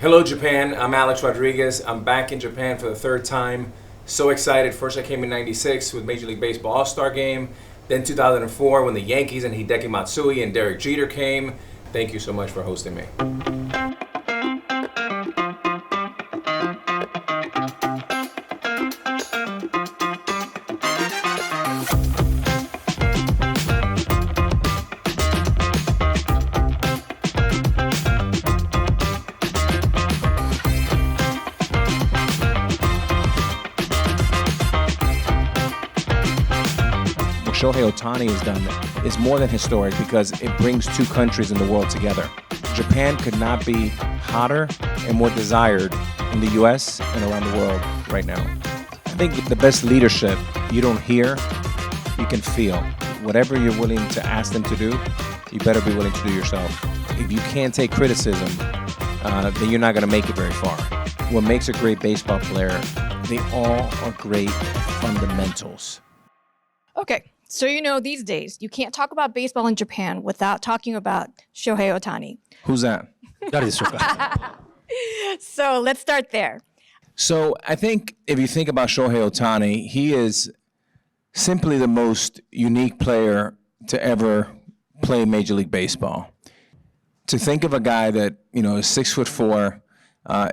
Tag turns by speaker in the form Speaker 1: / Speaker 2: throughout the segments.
Speaker 1: Hello, Japan. I'm Alex Rodriguez. I'm back in Japan for the third time. So excited. First, I came in '96 with Major League Baseball All-Star Game. Then 2004 when the Yankees and Hideki Matsui and Derek Jeter came. Thank you so much for hosting me.
Speaker 2: Shohei Ohtani has done is more than historic because it brings two countries in the world together. Japan could not be hotter and more desired in the US and around the world right now. I think the best leadership you don't hear, you can feel. Whatever you're willing to ask them to do, you better be willing to do yourself. If you can't take criticism, then you're not going to make it very far. What makes a great baseball player, they all are great fundamentals.
Speaker 3: Okay. So, these days, you can't talk about baseball in Japan without talking about Shohei Ohtani.
Speaker 2: Who's that?
Speaker 3: So let's start there.
Speaker 2: So I think if you think about Shohei Ohtani, he is simply the most unique player to ever play Major League Baseball. To think of a guy that, is 6'4",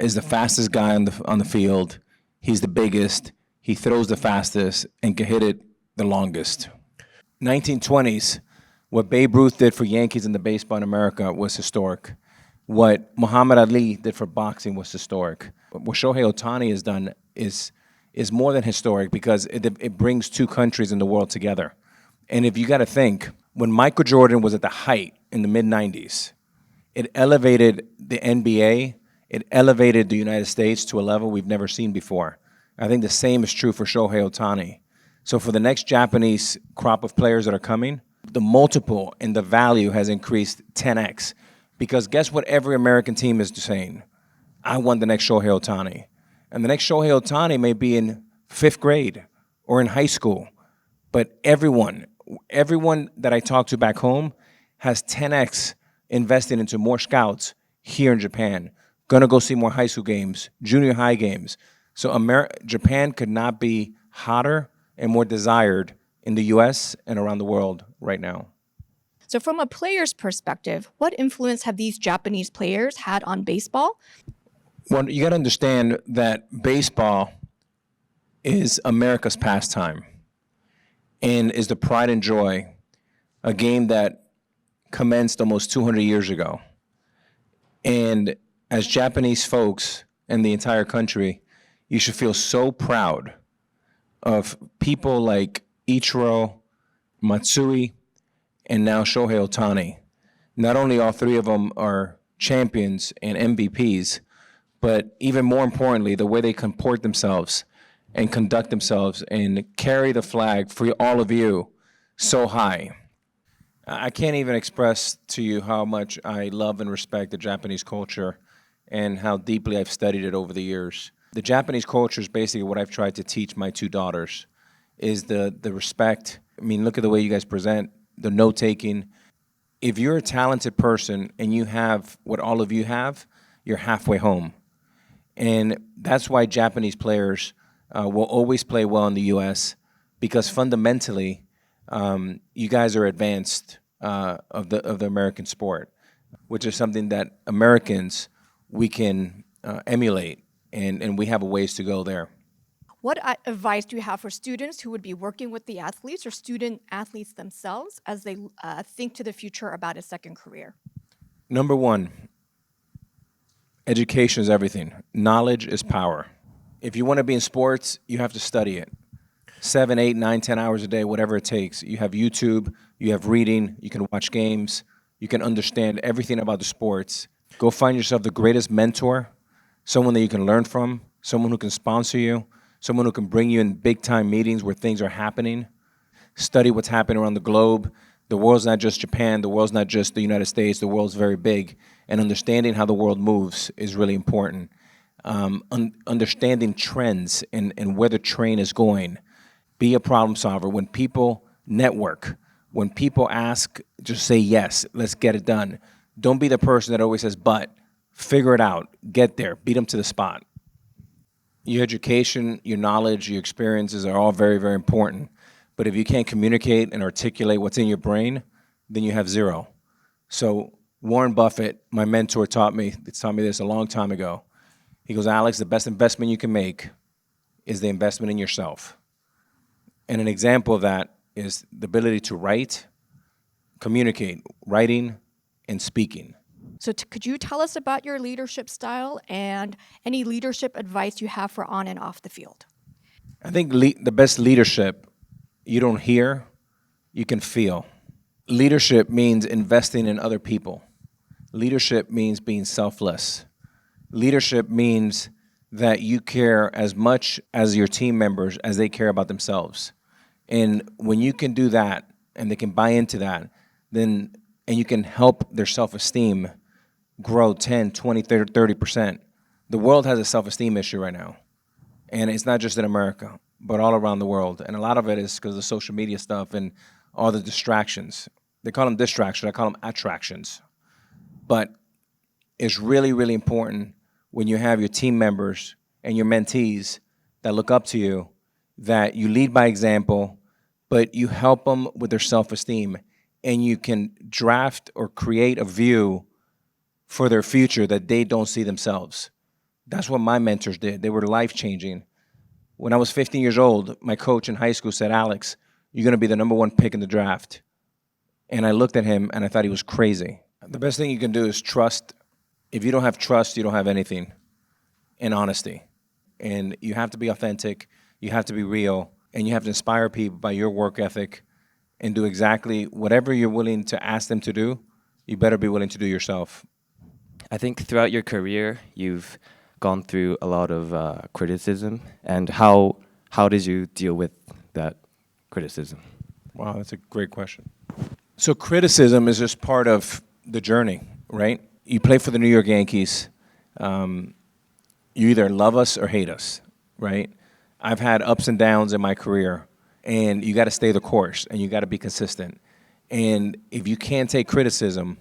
Speaker 2: is the fastest guy on the field. He's the biggest. He throws the fastest and can hit it the longest. 1920s, what Babe Ruth did for Yankees in the baseball in America was historic. What Muhammad Ali did for boxing was historic. What Shohei Ohtani has done is more than historic because it brings two countries in the world together. And if you got to think, when Michael Jordan was at the height in the mid-90s, it elevated the NBA, it elevated the United States to a level we've never seen before. I think the same is true for Shohei Ohtani. So for the next Japanese crop of players that are coming, the multiple and the value has increased 10x. Because guess what every American team is saying? I want the next Shohei Ohtani. And the next Shohei Ohtani may be in 5th grade or in high school. But everyone that I talk to back home has 10x invested into more scouts here in Japan. Gonna go see more high school games, junior high games. So Japan could not be hotter and more desired in the US and around the world right now.
Speaker 3: So from a player's perspective, what influence have these Japanese players had on baseball?
Speaker 2: Well, you got to understand that baseball is America's pastime and is the pride and joy, a game that commenced almost 200 years ago. And as Japanese folks and the entire country, you should feel so proud of people like Ichiro, Matsui, and now Shohei Ohtani. Not only all three of them are champions and MVPs, but even more importantly, the way they comport themselves and conduct themselves and carry the flag for all of you so high. I can't even express to you how much I love and respect the Japanese culture and how deeply I've studied it over the years. The Japanese culture is basically what I've tried to teach my two daughters, is the respect. I mean, look at the way you guys present, the note-taking. If you're a talented person and you have what all of you have, you're halfway home. And that's why Japanese players will always play well in the U.S. because fundamentally, you guys are advanced of the American sport, which is something that Americans, we can emulate. And we have a ways to go there.
Speaker 3: What advice do you have for students who would be working with the athletes or student athletes themselves as they think to the future about a second career?
Speaker 2: Number one, education is everything. Knowledge is power. If you want to be in sports, you have to study it. 7, 8, 9, 10 hours a day, whatever it takes. You have YouTube, you have reading, you can watch games, you can understand everything about the sports. Go find yourself the greatest mentor, someone that you can learn from, someone who can sponsor you, someone who can bring you in big-time meetings where things are happening. Study what's happening around the globe. The world's not just Japan. The world's not just the United States. The world's very big. And understanding how the world moves is really important. Understanding trends and where the train is going. Be a problem solver. When people network, when people ask, just say yes. Let's get it done. Don't be the person that always says but. Figure it out. Get there. Beat them to the spot. Your education, your knowledge, your experiences are all very, very important. But if you can't communicate and articulate what's in your brain, then you have zero. So Warren Buffett, my mentor, taught me this a long time ago. He goes, Alex, the best investment you can make is the investment in yourself. And an example of that is the ability to write, communicate, writing, and speaking.
Speaker 3: So could you tell us about your leadership style and any leadership advice you have for on and off the field?
Speaker 2: I think the best leadership, you don't hear, you can feel. Leadership means investing in other people. Leadership means being selfless. Leadership means that you care as much as your team members as they care about themselves. And when you can do that and they can buy into that, then and you can help their self-esteem grow 10, 20, 30%. The world has a self-esteem issue right now. And it's not just in America, but all around the world. And a lot of it is because of social media stuff and all the distractions. They call them distractions. I call them attractions. But it's really, really important when you have your team members and your mentees that look up to you, that you lead by example, but you help them with their self-esteem, and you can draft or create a view for their future that they don't see themselves. That's what my mentors did. They were life-changing. When I was 15 years old, my coach in high school said, Alex, you're going to be the number one pick in the draft. And I looked at him and I thought he was crazy. The best thing you can do is trust. If you don't have trust, you don't have anything. And honesty. And you have to be authentic. You have to be real. And you have to inspire people by your work ethic and do exactly whatever you're willing to ask them to do, you better be willing to do yourself.
Speaker 4: I think throughout your career, you've gone through a lot of criticism. And how did you deal with that criticism?
Speaker 2: Wow, that's a great question. So criticism is just part of the journey, right? You play for the New York Yankees. You either love us or hate us, right? I've had ups and downs in my career. And you got to stay the course, and you got to be consistent. And if you can't take criticism,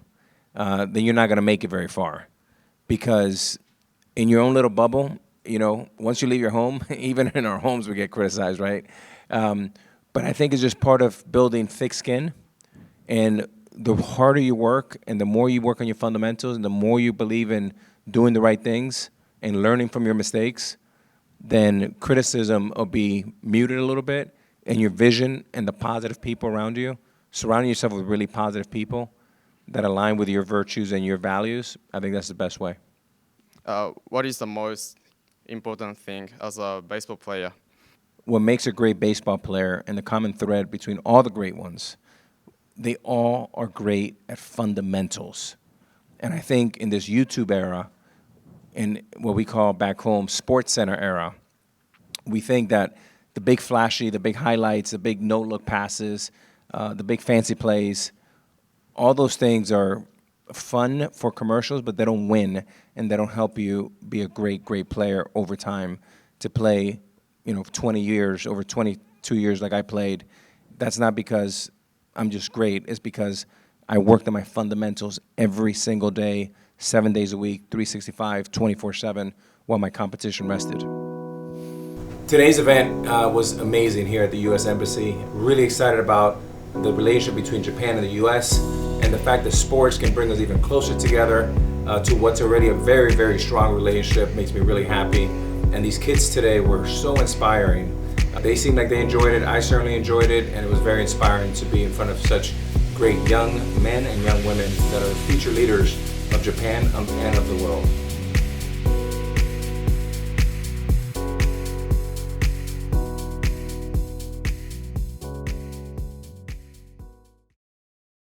Speaker 2: then you're not going to make it very far. Because in your own little bubble, you know, once you leave your home, even in our homes we get criticized, right? But I think it's just part of building thick skin. And the harder you work, and the more you work on your fundamentals, and the more you believe in doing the right things and learning from your mistakes, then criticism will be muted a little bit. And your vision and the positive people around you, surrounding yourself with really positive people that align with your virtues and your values, I think that's the best way.
Speaker 5: What is the most important thing as a baseball player?
Speaker 2: What makes a great baseball player, and the common thread between all the great ones, they all are great at fundamentals. And I think in this YouTube era, in what we call back home Sports Center era, we think that the big flashy, the big highlights, the big no-look passes, the big fancy plays, all those things are fun for commercials, but they don't win, and they don't help you be a great, great player over time. To play, 20 years, over 22 years like I played, that's not because I'm just great. It's because I worked on my fundamentals every single day, 7 days a week, 365, 24/7, while my competition rested.
Speaker 1: Today's event was amazing here at the U.S. Embassy. Really excited about the relationship between Japan and the U.S. and the fact that sports can bring us even closer together to what's already a very, very strong relationship. Makes me really happy. And these kids today were so inspiring. They seemed like they enjoyed it. I certainly enjoyed it, and it was very inspiring to be in front of such great young men and young women that are future leaders of Japan and of the world.